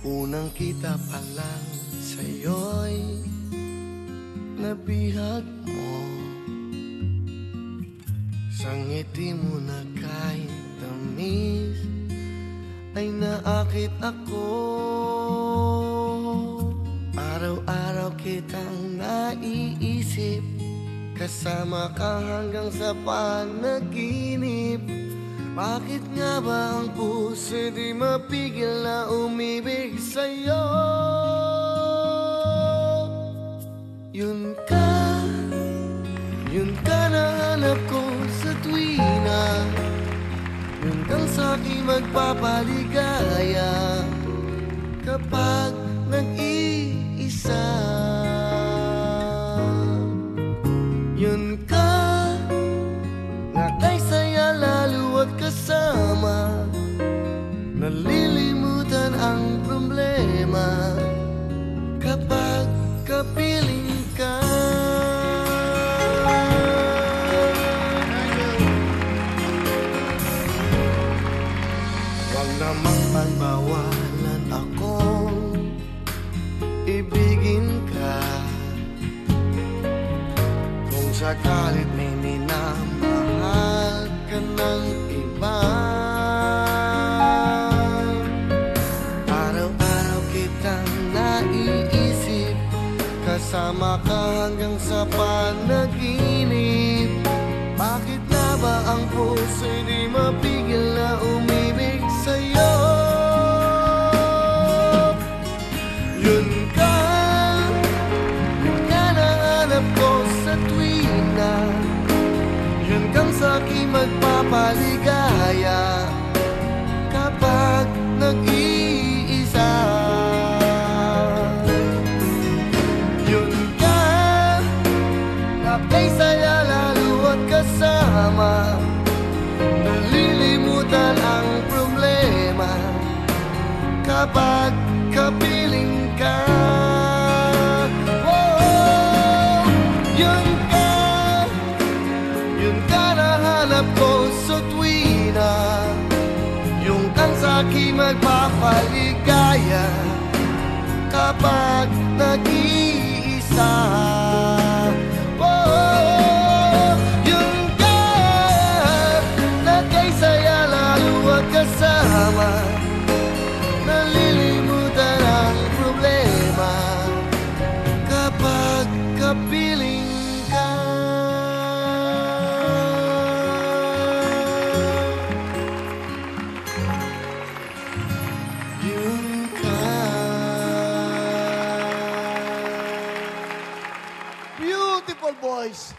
Unang kita pa lang sa'yo'y nabihag mo. Sa ngiti mo na kahit tamis ay naakit ako. Araw-araw kitang naiisip, kasama ka hanggang sa panaginip. Bakit nga ba ang puso'y di mapigil na umibig sa'yo? Yun ka na hanap ko sa tuwina. Yun kang sa'king magpapaligaya kapag nag-iisa. Yun ka na kay saya lalo at kasama, nalilimutan ang problema kapag kapiling ka. Huwag namang pagbawalan akong ibigin ka. Kung sakalit may minamahal ka ng iba, araw-araw kitang naiisip, kasama ka hanggang sa panaginip. Bakit na ba ang puso'y di mapigil na umibig sa'yo? Yun ka na hanap ko sa tuwina. Yun kang sa'king magpapaligaya kapag nag-iisa. Yun ka na kay saya lalo at kasama, nalilimutan ang problema kapag kapiling ka. Yun ka na hanap ko sa tuwina. Yung kang sa'king magpapaligaya kapag nag-iisa. Yun ka na kay saya lalo at kasama, nalilimutan ang problema kapag kapiling ka. Yun ka. Beautiful voice.